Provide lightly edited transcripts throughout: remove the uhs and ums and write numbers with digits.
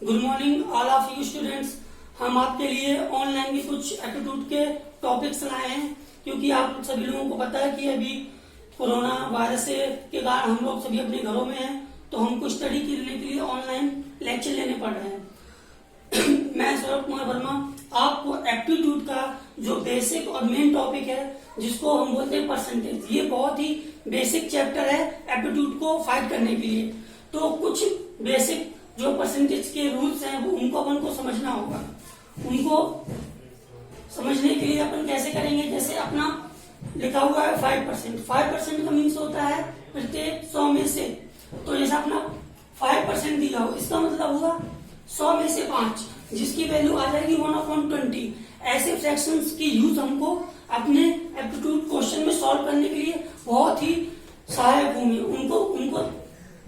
Good morning all of you students. हम आपके लिए ऑनलाइन के कुछ एप्टीट्यूड के टॉपिक्स लाए हैं क्योंकि आप सभी लोगों को पता है कि अभी कोरोना वायरस के कारण हम लोग सभी अपने घरों में हैं, तो हमको स्टडी करने के लिए ऑनलाइन लेक्चर लेने पड़ रहे हैं। मैं सौरभ कुमार वर्मा आपको एप्टीट्यूड का जो बेसिक और मेन टॉपिक है जिसको हम बोलते हैं परसेंटेज, ये बहुत ही बेसिक चैप्टर है एप्टीट्यूड को फाइट करने के लिए। तो कुछ बेसिक जो परसेंटेज के रूल्स हैं वो उनको अपन को समझना होगा। उनको समझने के लिए अपन कैसे करेंगे, जैसे अपना लिखा हुआ है 5%। 5% का मीन्स होता है प्रत्येक 100 में से, तो जैसे अपना 5% दिया हो इसका मतलब हुआ 100 में से 5, जिसकी वैल्यू आ जाएगी 1/20। ऐसे फ्रैक्शंस की यूज हमको अपने एप्टीट्यूड क्वेश्चन में सॉल्व करने के लिए बहुत ही सहायक होंगे। उनको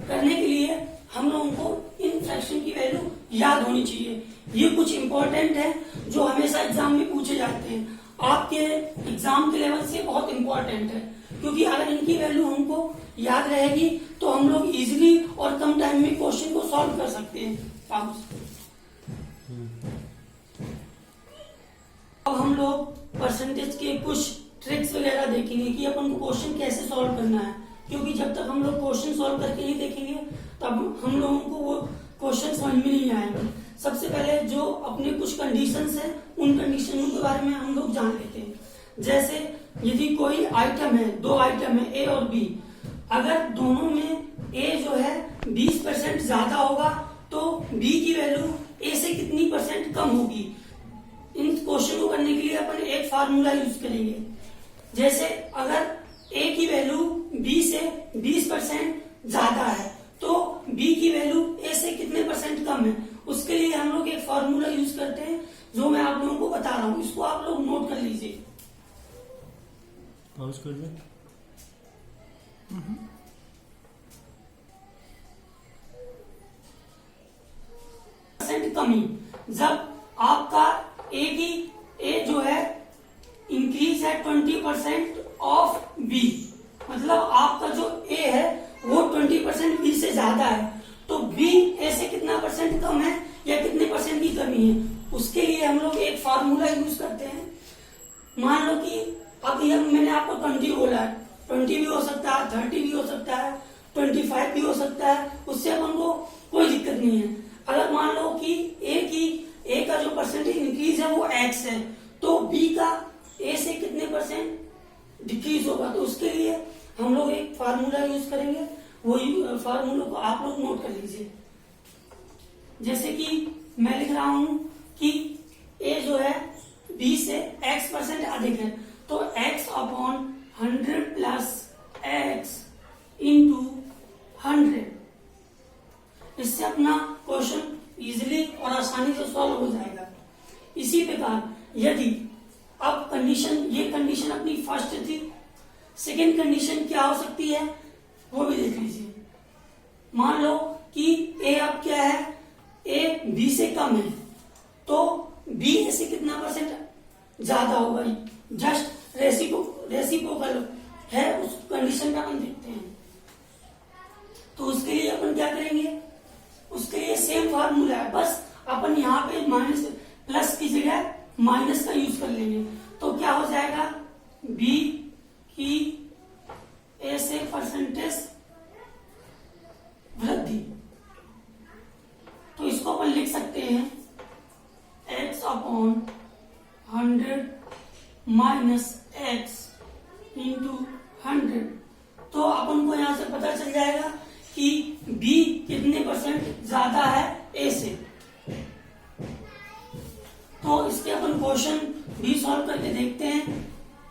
करने के लिए हम लोगों को इन फ्रैक्शन की वैल्यू याद होनी चाहिए। ये कुछ इंपॉर्टेंट है जो हमेशा एग्जाम में पूछे जाते हैं, आपके एग्जाम के लेवल से बहुत इंपॉर्टेंट है, क्योंकि अगर इनकी वैल्यू हमको याद रहेगी तो हम लोग इजीली और कम टाइम में क्वेश्चन को सॉल्व कर सकते हैं। अब हम लोग परसेंटेज के कुछ ट्रिक्स वगैरह देखेंगे कि अपन को क्वेश्चन कैसे सॉल्व करना है, क्योंकि जब तक हम लोग क्वेश्चन सॉल्व करके नहीं देखेंगे तब हम लोगों को वो क्वेश्चन समझ में नहीं आएंगे। सबसे पहले जो अपने कुछ कंडीशंस हैं उन कंडीशनों के बारे में हम लोग जान लेते हैं। जैसे यदि कोई आइटम है, 2 आइटम है ए और बी, अगर दोनों में ए जो है 20% ज्यादा होगा तो बी की वैल्यू ए से कितनी % कम होगी। इन क्वेश्चन को करने के लिए अपन एक फार्मूला यूज करेंगे। जैसे अगर ए की वैल्यू बी से 20% ज्यादा है तो बी की वैल्यू ए से कितने % कम है, उसके लिए हम लोग एक फार्मूला यूज करते हैं जो मैं आप लोगों को बता रहा हूं। इसको आप लोग नोट कर लीजिए। पॉज कर ले। % कमी, जब आपका ए जो है इंक्रीज है 20% ऑफ बी, मतलब आपका जो ए है वो 20% बी से ज्यादा है, तो बी ए से कितना % कम है या कितने % की कमी है, उसके लिए हम लोग एक फार्मूला यूज करते हैं। मान लो कि अब ये मैंने आपको 20 बोला है, 20 भी हो सकता है, 30 भी हो सकता है, 25 भी हो सकता है, उससे अपन को कोई दिक्कत नहीं है। अगर मान लो कि ए का जो परसेंटेज इंक्रीज है वो x है, तो बी का ए से कितने % डिक्रीज होगा, तो उसके लिए हम लोग एक फार्मूला यूज करेंगे। वो फार्मूला को आप लोग नोट कर लीजिए। जैसे कि मैं लिख रहा हूं कि ए जो है बी से x% अधिक है, तो x/100 प्लस x इंटू 100। इससे अपना क्वेश्चन इजीली और आसानी से सॉल्व हो जाएगा। इसी प्रकार यदि अब ये कंडीशन अपनी फर्स्ट थी, सेकेंड कंडीशन क्या हो सकती है वो भी देख लीजिए। मान लो कि ए अब क्या है, ए बी से कम है, तो बी ए से कितना % ज्यादा होगा। जस्ट रेसिप्रोकल है उस कंडीशन का अपन देखते हैं। तो उसके लिए अपन क्या करेंगे, उसके लिए सेम फार्मूला है, बस अपन यहाँ पे माइनस प्लस की जगह माइनस का यूज कर लेंगे। तो क्या हो जाएगा, बी की ए से परसेंटेज वृद्धि, तो इसको अपन लिख सकते हैं x/100 माइनस x इंटू 100। तो अपन को यहां से पता चल जाएगा कि b कितने % ज्यादा है a से। तो इसके अपन क्वेश्चन भी सॉल्व करके देखते हैं।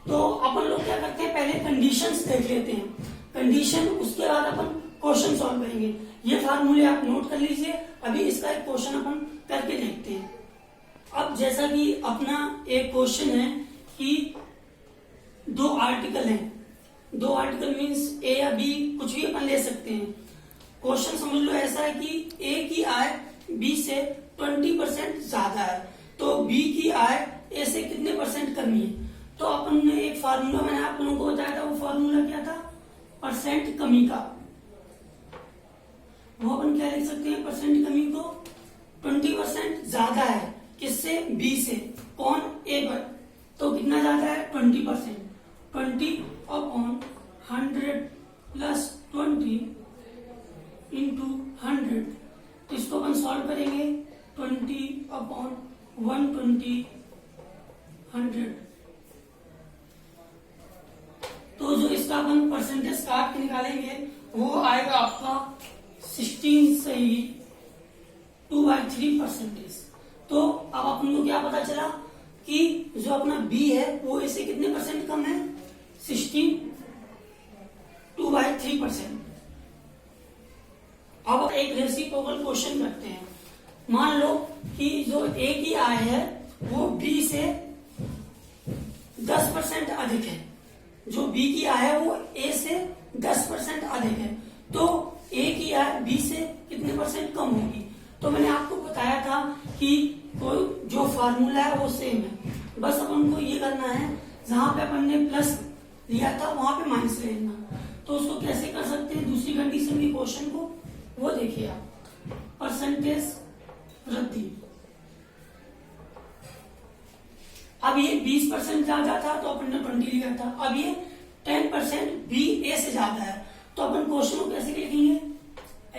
तो अपन लोग क्या करते हैं, पहले कंडीशंस देख लेते हैं, कंडीशन, उसके बाद अपन क्वेश्चन सॉल्व करेंगे। ये फार्मूले आप नोट कर लीजिए। अभी इसका एक क्वेश्चन अपन करके देखते हैं। अब जैसा कि अपना एक क्वेश्चन है कि 2 आर्टिकल हैं, 2 आर्टिकल मीन्स ए या बी कुछ भी अपन ले सकते हैं। क्वेश्चन समझ लो ऐसा है कि ए की आय बी से 20% ज्यादा है, तो बी की आय ए से कितने % कमी है। तो अपन ने एक फार्मूला मैंने आप लोगों को बताया था, वो फार्मूला क्या था, % कमी का। वो अपन क्या लिख सकते हैं, % कमी को 20% ज्यादा है किससे, बी से, कौन, ए पर, तो कितना ज्यादा है 20%, 20/100 प्लस 20 इंटू 100, तो इसको अपन सॉल्व करेंगे 20/120 100, तो जो इसका अपन परसेंटेज काट के निकालेंगे वो आएगा आपका 16 सही 2/3%। तो अब अपन को क्या पता चला कि जो अपना बी है वो इससे कितने परसेंट कम है, 2/3%। अब एक रेसिप्रोकल क्वेश्चन करते हैं। मान लो कि जो ए की आय है वो बी से 10% अधिक है, जो बी की आय है वो ए से 10% अधिक है, तो ए की आय बी से कितने परसेंट कम होगी। तो मैंने आपको बताया था कि कोई जो फार्मूला है वो सेम है, बस अपन को ये करना है जहां पे अपन ने प्लस लिया था वहां पे माइनस ले लेना। तो उसको कैसे कर सकते हैं, दूसरी कंडीशन की क्वेश्चन को वो देखिए आप, परसेंटेज वृद्धि। अब ये 20% ज्यादा था तो अपन ने 20 लिया था, अब ये 10% बी ए से ज्यादा है, तो अपन क्वेश्चन को कैसे लिखेंगे,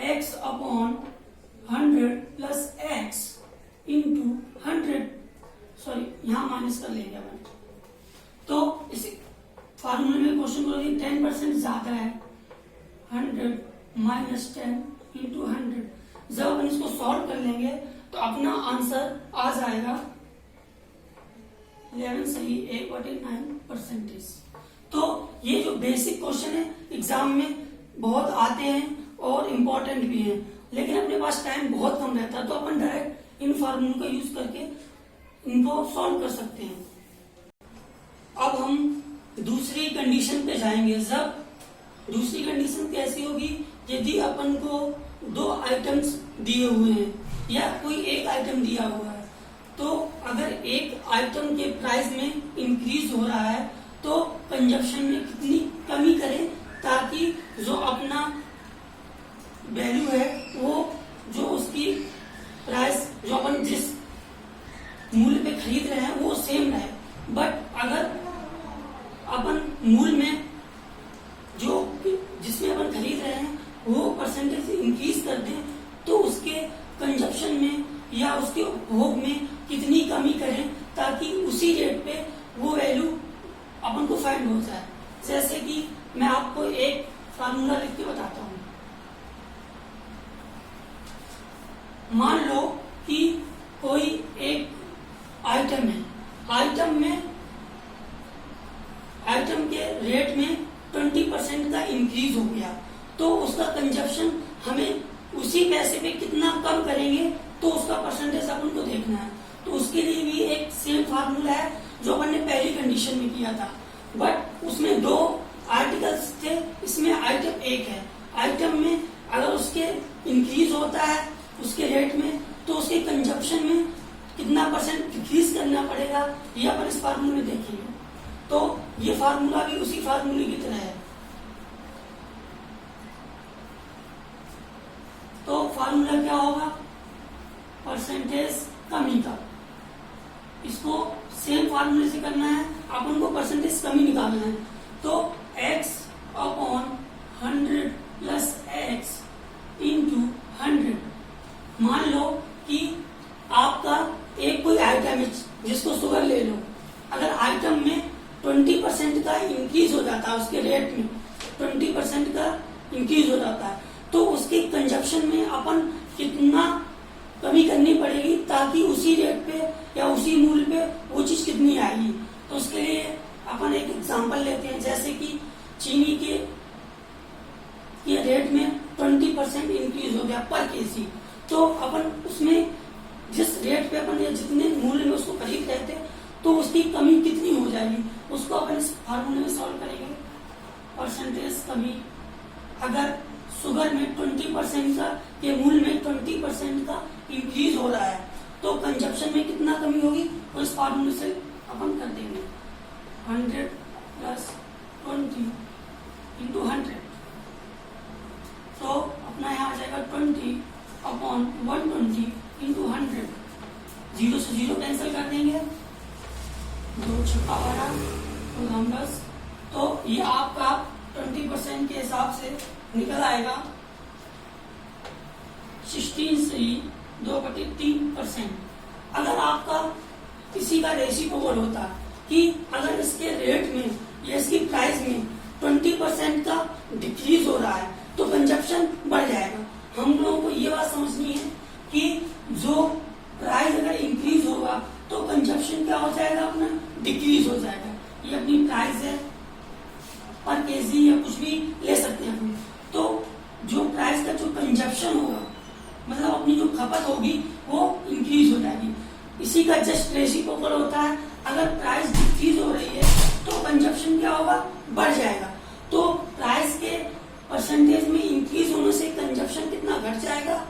x/100 plus x into 100, sorry यहां माइनस कर लेंगे अपन। तो इस फार्मूले में क्वेश्चन को 10% ज्यादा है, 100 माइनस 10 इंटू 100, जब अपन इसको सॉल्व कर लेंगे तो अपना आंसर आ जाएगा 11 सही 1/9%। तो ये जो बेसिक क्वेश्चन है एग्जाम में बहुत आते हैं और इम्पोर्टेंट भी हैं, लेकिन अपने पास टाइम बहुत कम रहता है, तो अपन डायरेक्ट इन फार्मूलों का यूज करके इनको सॉल्व कर सकते हैं। अब हम दूसरी कंडीशन पे जाएंगे। जब दूसरी कंडीशन कैसी होगी, यदि अपन को दो आइटम्स दिए हुए हैं या कोई एक आइटम दिया हुआ है, तो अगर एक आइटम के प्राइस में इंक्रीज हो रहा है तो कंजप्शन में कितनी कमी करें ताकि जो अपना वैल्यू है वो जो उसकी प्राइस जो अपन जिस मूल्य पे खरीद रहे हैं वो सेम रहे, बट अगर अपन मूल्य में जो जिसमें अपन खरीद रहे हैं वो परसेंटेज इंक्रीज कर दें तो उसके कंजप्शन में या उसके उपभोग में कितनी कमी करें ताकि उसी रेट पे वो वैल्यू अपन को फाइंड हो जाए। जैसे कि मैं आपको एक फार्मूला लिख के बताता हूं। मान लो कि कोई एक आइटम है, आइटम के रेट में 20% का इंक्रीज हो गया, तो उसका कंजप्शन हमें उसी पैसे पे कितना कम करेंगे तो उसका परसेंटेज अपन को देखना है। तो उसके लिए भी एक सेम फार्मूला है जो अपन ने पहली कंडीशन में किया था, बट उसमें दो आर्टिकल्स थे, इसमें आइटम एक है। आइटम में अगर उसके इंक्रीज होता है उसके रेट में तो उसके कंजप्शन में कितना परसेंट डिक्रीज करना पड़ेगा ये अपन इस फार्मूले में देखेंगे। तो ये फार्मूला भी उसी फार्मूले की तरह है। तो फार्मूला क्या होगा, परसेंटेज कमी का। इसको सेम फार्मूले से करना है, अपन को परसेंटेज कमी निकालना है। तो x/100 प्लस एक्स इंटू 100। मान लो कि आपका एक कोई आइटम है जिसको शुगर ले लो, अगर आइटम में 20% का इंक्रीज हो जाता है, उसके रेट में 20% का इंक्रीज हो जाता है, तो उसके कंजप्शन में अपन कितना कमी करनी पड़ेगी ताकि उसी रेट पे या उसी मूल्य पे वो चीज कितनी आएगी। तो उसके लिए अपन एक एग्जांपल लेते हैं, जैसे कि चीनी के रेट में 20% इंक्रीज हो गया पर केजी, तो अपन उसमें जिस रेट पे अपन या जितने मूल्य में उसको खरीद रहे थे तो उसकी कमी कितनी हो जाएगी, उसको अपन इस फार्मूले में सॉल्व करेंगे। परसेंटेज कमी, अगर शुगर में 20% का के मूल्य में 20% का इंक्रीज हो रहा है तो कंजप्शन में कितना कमी होगी, तो इस फार्मूले से अपन कर देंगे 100 प्लस 20 इंटू 100। तो अपना यहाँ आ जाएगा 20/120 इंटू 100, 0 से 0 कैंसिल कर देंगे, 2 छक्का 12 नंबर्स। तो ये आपका 20% के हिसाब से निकल आएगा 16 से 2/3%। अगर आपका किसी का रेसिप्रोकल होता कि अगर इसके रेट में या इसकी प्राइस में 20% का डिक्रीज हो रहा है तो कंजप्शन बढ़ जाएगा। हम लोगों को ये बात समझनी है कि जो प्राइस अगर इंक्रीज होगा तो कंजप्शन क्या हो जाएगा, अपना डिक्रीज हो जाएगा। ये अपनी प्राइस है पर केजी या कुछ भी ले सकते हैं हम। तो जो प्राइस का जो कंजप्शन होगा, मतलब अपनी जो खपत होगी वो इंक्रीज हो जाएगी। इसी का जस्ट रेसिप्रोकल होता है, अगर प्राइस डिक्रीज हो रही है तो कंजप्शन क्या होगा, बढ़ जाएगा। तो प्राइस के परसेंटेज में इंक्रीज होने से कंजप्शन कितना घट जाएगा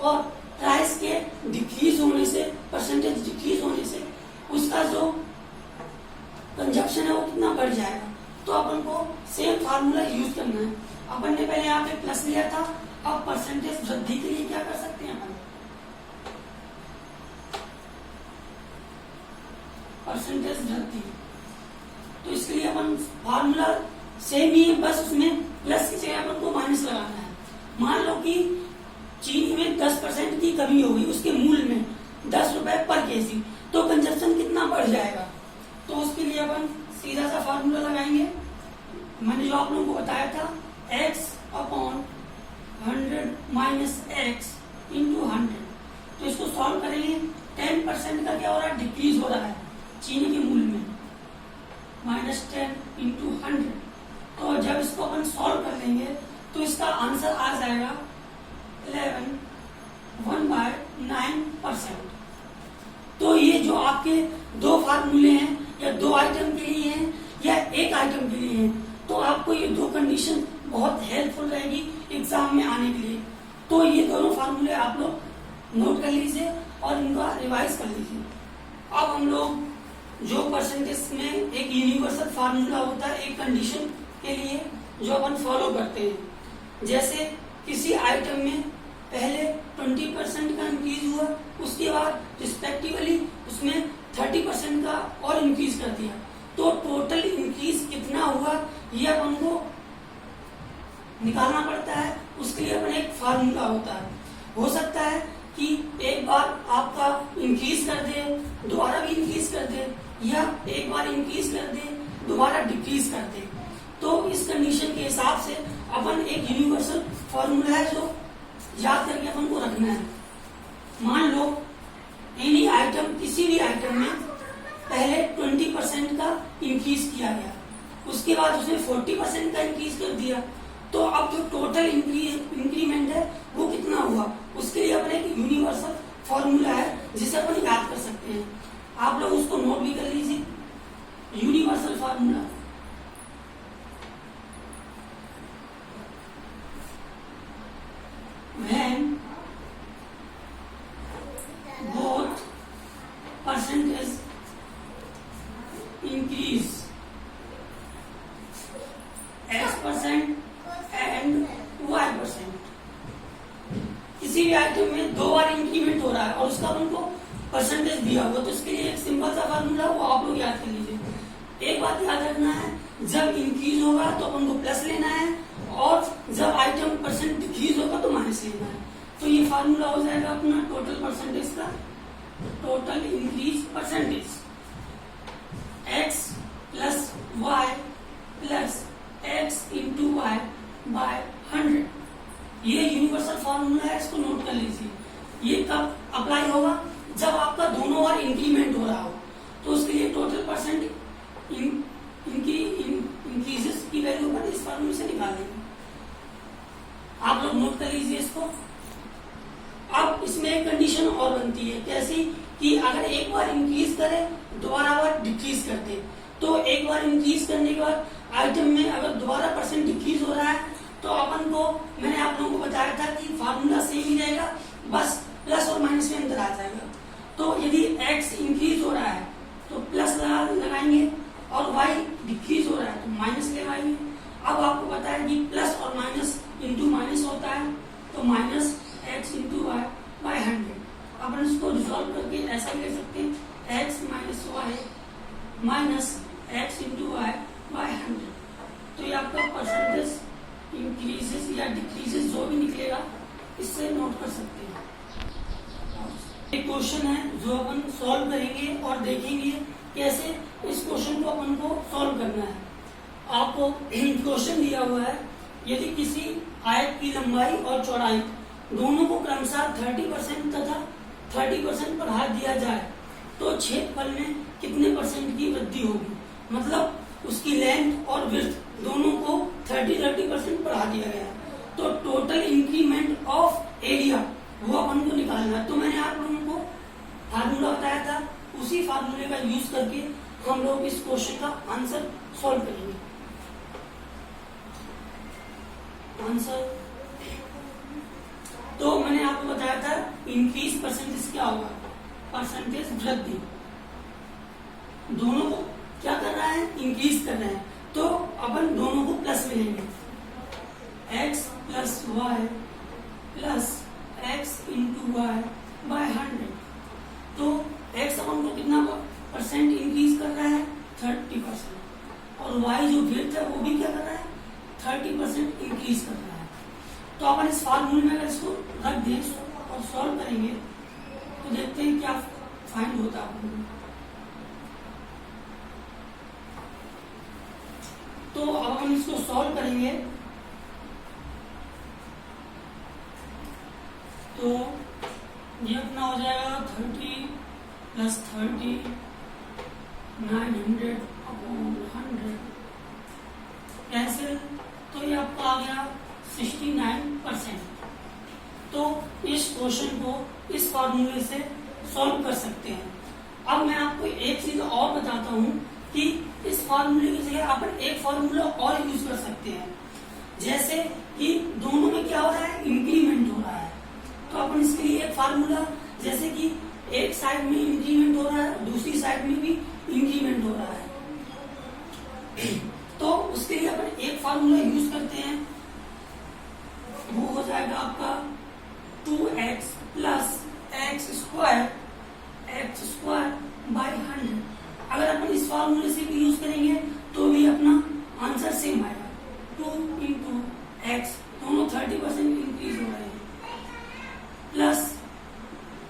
और प्राइस के डिक्रीज होने से, परसेंटेज डिक्रीज होने से उसका जो कंजप्शन है वो कितना बढ़ जाएगा। तो अपन को सेम फार्मूला यूज करना है। अपन ने पहले यहाँ पे प्लस लिया था, अब परसेंटेज वृद्धि के लिए क्या कर सकते हैं अपन, परसेंटेज वृद्धि। तो इसके लिए अपन फार्मूला सेम ही है, बस उसमें प्लस की जगह अपन को माइनस लगाना है। मान लो कि चीनी में 10% की कमी होगी, उसके मूल्य में 10 रुपए पर केजी, तो कंजप्शन कितना बढ़ जाएगा। तो उसके लिए अपन सीधा सा फार्मूला लगाएंगे, मैंने जो आप लोगों को बताया था, x/100 माइनस x इंटू 100। तो इसको सॉल्व करेंगे, 10% का क्या हो रहा है, डिक्रीज हो रहा है चीनी के मूल्य में, -10 इंटू 100। तो जब इसको अपन सॉल्व कर लेंगे तो इसका आंसर आ जाएगा 11/9%। तो ये जो आपके दो फार्मूले हैं या दो आइटम के लिए हैं या एक आइटम के लिए हैं, तो आपको ये दो कंडीशन बहुत हेल्पफुल रहेगी एग्जाम में आने के लिए। तो ये दोनों फार्मूले आप लोग नोट कर लीजिए और इनका रिवाइज कर लीजिए। अब हम लोग जो परसेंटेज में एक यूनिवर्सल फार्मूला होता है एक कंडीशन के लिए जो अपन फॉलो करते हैं, जैसे किसी आइटम में पहले 20% का इंक्रीज हुआ, उसके बाद रिस्पेक्टिवली उसमें 30% का और इंक्रीज कर दिया, तो टोटल इंक्रीज कितना हुआ ये अपन को निकालना पड़ता है। उसके लिए अपन एक फार्मूला होता है। हो सकता है कि एक बार आपका इंक्रीज कर दे, दोबारा भी इंक्रीज कर दे, या एक बार इंक्रीज कर दे, दोबारा डिक्रीज कर दे। तो इस कंडीशन के हिसाब से अपन एक यूनिवर्सल फॉर्मूला है जो याद करके अपन को रखना है। मान लो एनी आइटम, किसी भी आइटम में पहले 20% का इंक्रीज किया गया, उसके बाद उसने 40% का इंक्रीज कर दिया, तो अब जो टोटल इंक्रीमेंट है वो कितना हुआ, उसके लिए अपन एक यूनिवर्सल फॉर्मूला है जिसे अपन याद कर सकते हैं। आप लोग उसको नोट भी कर लीजिए, universal formula. When both percentage increase x% and y%, किसी भी आइटम में दो बार इंक्रीमेंट हो रहा है और उसका उनको परसेंटेज दिया हुआ, तो इसके लिए एक सिंपल सा फार्मूला वो आप लोग याद कर लीजिए। एक बात याद रखना है, जब इंक्रीज होगा तो अपन को प्लस लेना है और जब आइटम परसेंट डिक्रीज होगा तो माइनस लेना है। तो ये फार्मूला हो जाएगा अपना टोटल परसेंटेज का, total increase percentage x plus y plus x into y by 100। ये यूनिवर्सल फार्मूला है, इसको नोट कर लीजिए। ये कब अप्लाई होगा, जब आपका दोनों बार इंक्रीमेंट हो रहा हो, तो उसके लिए टोटल परसेंट इंक्रीजेस की वैल्यू पर इस फार्मूले से निकाल देंगे। आप लोग नोट कर लीजिए इसको। अब इसमें एक कंडीशन और बनती है, कैसी कि अगर एक बार इंक्रीज करे दोबारा बार डिक्रीज कर दे, तो एक बार इंक्रीज करने के बाद आइटम में अगर दोबारा परसेंट डिक्रीज हो रहा है तो अपन को, मैंने आप लोगों को बताया था कि फार्मूला सेम ही रहेगा, बस प्लस और माइनस में अंतर आ जाएगा। तो यदि x इंक्रीज हो रहा है तो प्लस लगाएंगे और y डिक्रीज हो रहा है तो माइनस लगाएंगे। अब आपको पता है कि प्लस और माइनस इंटू माइनस होता है, तो minus x into y by 100। अपन सॉल्व करके ऐसा ले सकते हैं x minus y minus x into y by 100। तो ये आपका परसेंटेज इंक्रीजेस या डिक्रीजेस जो भी निकलेगा इससे नोट कर सकते हैं। एक क्वेश्चन है जो अपन सॉल्व करेंगे और देखेंगे कैसे इस क्वेश्चन को अपन को सॉल्व करना है। आपको क्वेश्चन दिया हुआ है, यदि किसी आयत की लंबाई और चौड़ाई दोनों को क्रमशः 30% तथा 30% बढ़ा दिया जाए तो क्षेत्रफल में कितने परसेंट की वृद्धि होगी। मतलब उसकी लेंथ और विड्थ दोनों को 30% बढ़ा दिया गया है तो टोटल इंक्रीमेंट ऑफ एरिया वो अपन को निकालना है। तो मैंने आप लोगों को फार्मूला बताया था, उसी फार्मूले का यूज करके हम लोग इस क्वेश्चन का आंसर सॉल्व करेंगे। आंसर तो मैंने आपको बताया था इंक्रीज परसेंटेज क्या होगा, परसेंटेज वृद्धि। दोनों को क्या कर रहा है, इंक्रीज कर रहे हैं, तो अपन दोनों को प्लस में लेंगे। x plus y plus x into y by 100। तो x अपन को कितना परसेंट इंक्रीज कर रहा है, 30%, और y जो विड्थ है वो भी क्या कर रहा है, 30% इंक्रीज कर रहा है। तो अपन इस फार्मूले में अगर इसको रख दें और सॉल्व करेंगे तो देखते हैं क्या फाइंड होता है। तो अब हम इसको सॉल्व करेंगे तो ये अपना हो जाएगा 30 प्लस 30 900 अपॉन 100 कैंसिल, तो ये आपका आ गया 69%। तो इस क्वेश्चन को इस फॉर्मूले से सॉल्व कर सकते हैं। अब मैं आपको एक चीज और बताता हूं कि इस फॉर्मूले की जगह अपन एक फॉर्मूला और यूज कर सकते हैं। जैसे कि दोनों में क्या हो रहा है, इंक्रीमेंट हो रहा है, तो अपन इसके लिए एक फार्मूला, जैसे कि एक साइड में इंक्रीमेंट हो रहा है दूसरी साइड में भी इंक्रीमेंट हो रहा है, तो उसके लिए अपन एक फार्मूला यूज करते हैं। वो हो जाएगा आपका 2x plus x square by 100। अगर अपन इस फार्मूले से भी यूज करेंगे तो भी अपना आंसर सेम आएगा, 2 इंटू एक्स, दोनों 30% इंक्रीज हो रहे हैं, प्लस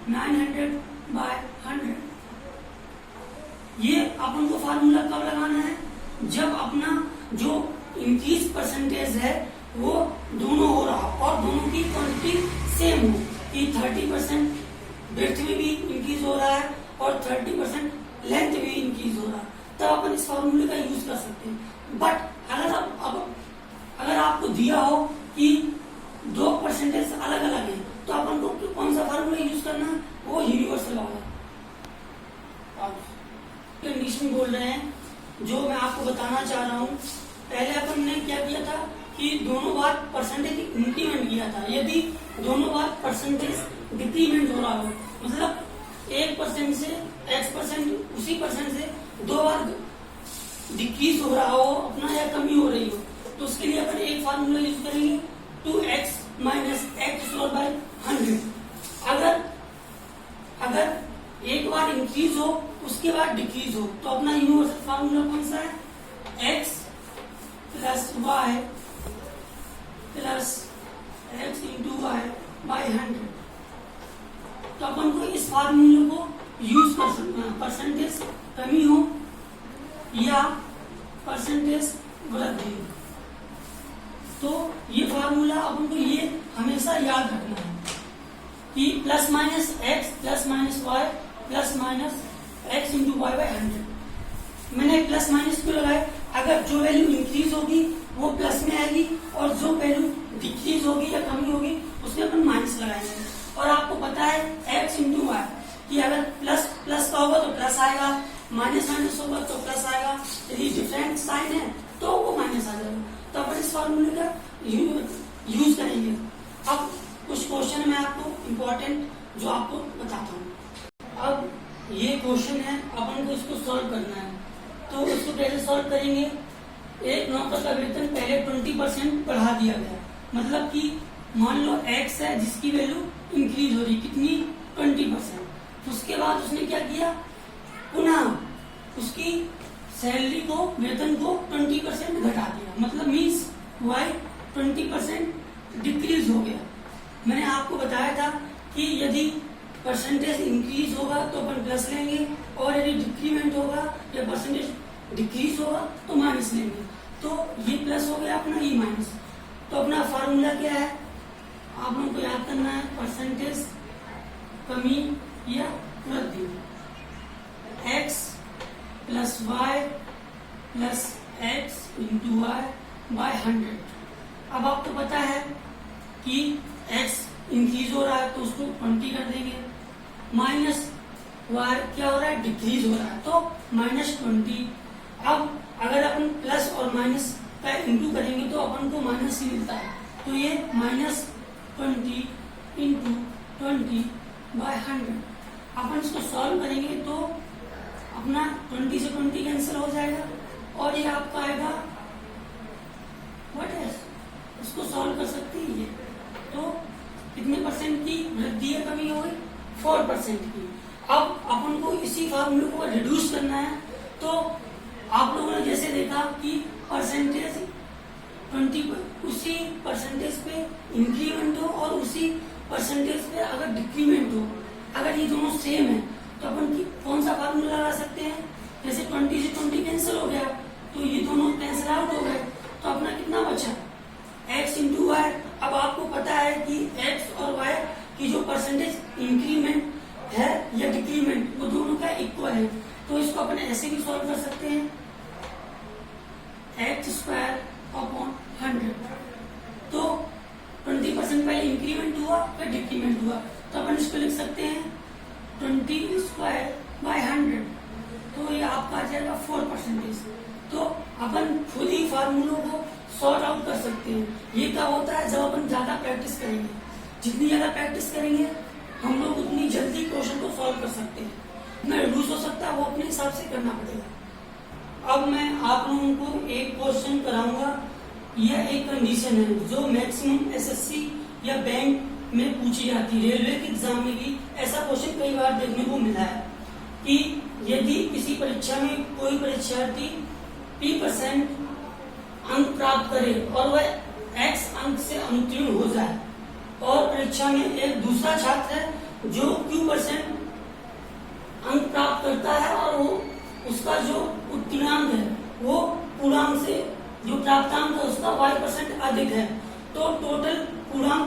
900 बाय 100। ये अपन को फार्मूला कब लगाना है, जब अपना जो इंक्रीज परसेंटेज है वो दोनों हो रहा और दोनों की क्वांटिटी सेम हो, कि 30% विड्थ में भी इंक्रीज हो रहा है और 30% लेंथ भी इंक्रीज हो रहा है, तब अपन इस फॉर्मूले का यूज कर सकते हैं। बट अगर आपको दिया हो कि दो परसेंटेज अलग अलग है तो अपन को कौन सा फार्मूला यूज करना है, वो यूनिवर्सल वाला कंडीशन बोल रहे हैं, जो मैं आपको बताना चाह रहा हूँ। पहले अपन ने क्या किया था कि दोनों बार परसेंटेज इंक्रीमेंट किया था। यदि दोनों बार परसेंटेज डिक्रीमेंट हो रहा हो, मतलब 1% से x% उसी परसेंट से दो बार डिक्रीज हो रहा हो अपना या कमी हो रही हो, तो उसके लिए अपन एक फार्मूला यूज करेंगे, 2x माइनस एक्स बाय 100। अगर एक बार इंक्रीज हो उसके बाद डिक्रीज हो तो अपना यूनिवर्सल फार्मूला कौन सा है, x plus y plus x into y by 100। तो अपन को इस फार्मूले को यूज कर सकते हैं, परसेंटेज कमी हो या परसेंटेज वृद्धि हो। तो ये फार्मूला अपन को ये हमेशा याद रखना है कि plus minus x plus minus y plus minus x into y by 100। मैंने प्लस माइनस क्यों लगाया, अगर जो वैल्यू इंक्रीज होगी वो प्लस में आएगी और जो वैल्यू डिक्रीज होगी या कमी होगी उसमें अपन माइनस लगाएंगे। और आपको पता है एक्स इंटू वाई कि अगर प्लस प्लस का होगा तो प्लस आएगा, माइनस माइनस होगा तो प्लस आएगा, यदि डिफरेंट साइन है तो वो माइनस आ जाएगा। तो अपन इस फॉर्मूले का यूज करेंगे। अब कुछ क्वेश्चन मैं आपको इम्पोर्टेंट जो आपको बताता हूँ। अब ये क्वेश्चन है, अपन को इसको सॉल्व करना है, तो इसको कैसे सॉल्व करेंगे। एक नौकर का वेतन पहले 20% बढ़ा दिया गया, मतलब कि मान लो x है जिसकी वैल्यू इंक्रीज हो रही, कितनी 20%, उसके बाद उसने क्या किया, पुनः उसकी सैलरी को, वेतन को 20% घटा दिया, मतलब मीन्स वाई 20% डिक्रीज हो गया। मैंने आपको बताया था कि यदि परसेंटेज इंक्रीज होगा तो अपन प्लस लेंगे, और यदि डिक्रीमेंट होगा या परसेंटेज डिक्रीज होगा तो माइनस लेंगे। तो ये प्लस हो गया अपना, ये माइनस। तो अपना फार्मूला क्या है, आप लोगों को याद करना है, परसेंटेज कमी या वृद्धि, x plus y plus x into y by 100। अब आपको पता है कि x इंक्रीज हो रहा है तो उसको 20 कर देंगे, माइनस y क्या हो रहा है, डिक्रीज हो रहा है, तो -20। अब अगर अपन प्लस और माइनस का इंटू करेंगे तो अपन को माइनस ही मिलता है, तो ये -20 इंटू 20 बाय 100। अपन इसको सॉल्व करेंगे तो अपना 20 से 20 कैंसिल हो जाएगा, और ये आपका आएगा व्हाट है, इसको सॉल्व कर सकते हैं ये। तो कितने परसेंट की वृद्धि या कमी हो गई, 4% की। अब अपन को इसी फार्मूले को रिड्यूस करना है, तो आप लोगों ने जैसे देखा कि परसेंटेज 20 उसी परसेंटेज पे इंक्रीमेंट हो और उसी परसेंटेज पे अगर डिक्रीमेंट हो, अगर ये दोनों सेम है तो अपन कौन सा फार्मूला लगा सकते हैं, जैसे 20 से 20 कैंसिल हो गया तो ये दोनों कैंसिल आउट हो गए, तो अपना कितना बचा, x इंटू वाई। अब आपको पता है कि x और y की जो परसेंटेज इंक्रीमेंट है या डिक्रीमेंट वो दोनों का इक्वल है, तो इसको अपन ऐसे भी सॉल्व कर सकते हैं, x² अपॉन 100। तो 20% पहले इंक्रीमेंट हुआ फिर डिक्रीमेंट हुआ, तो अपन इसको लिख सकते हैं 20² बाय 100, तो ये आपका आ जाएगा 4%। तो अपन खुद ही फार्मूलों को सॉर्ट आउट कर सकते हैं। ये क्या होता है, जब अपन ज्यादा प्रैक्टिस करेंगे, जितनी ज्यादा प्रैक्टिस करेंगे हम लोग उतनी जल्दी क्वेश्चन को सॉल्व कर सकते हैं। इतना रिड्यूस हो सकता है वो अपने हिसाब से करना पड़ेगा। अब मैं आप लोगों को एक क्वेश्चन कराऊंगा, यह एक कंडीशन है जो मैक्सिमम एसएससी या बैंक में पूछी जाती है, रेलवे के एग्जाम में भी ऐसा क्वेश्चन कई बार देखने को मिला है कि यदि किसी परीक्षा में कोई परीक्षार्थी P% अंक प्राप्त करे और वह X अंक से अनुत्तीर्ण हो जाए, और परीक्षा में एक दूसरा छात्र है जो Q% अंक प्राप्त करता है और वो उसका जो उत्तीर्णांक है वो पूर्णांक से जो प्राप्तांक है उसका Y% अधिक है, तो टोटल पूर्णांक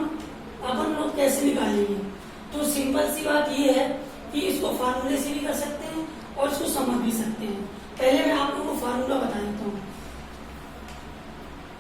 अपन लोग कैसे निकालेंगे। तो सिंपल सी बात ये है कि इसको फार्मूले से भी कर सकते हैं और इसको समझ भी सकते हैं। पहले मैं आप लोगों को फार्मूला बताया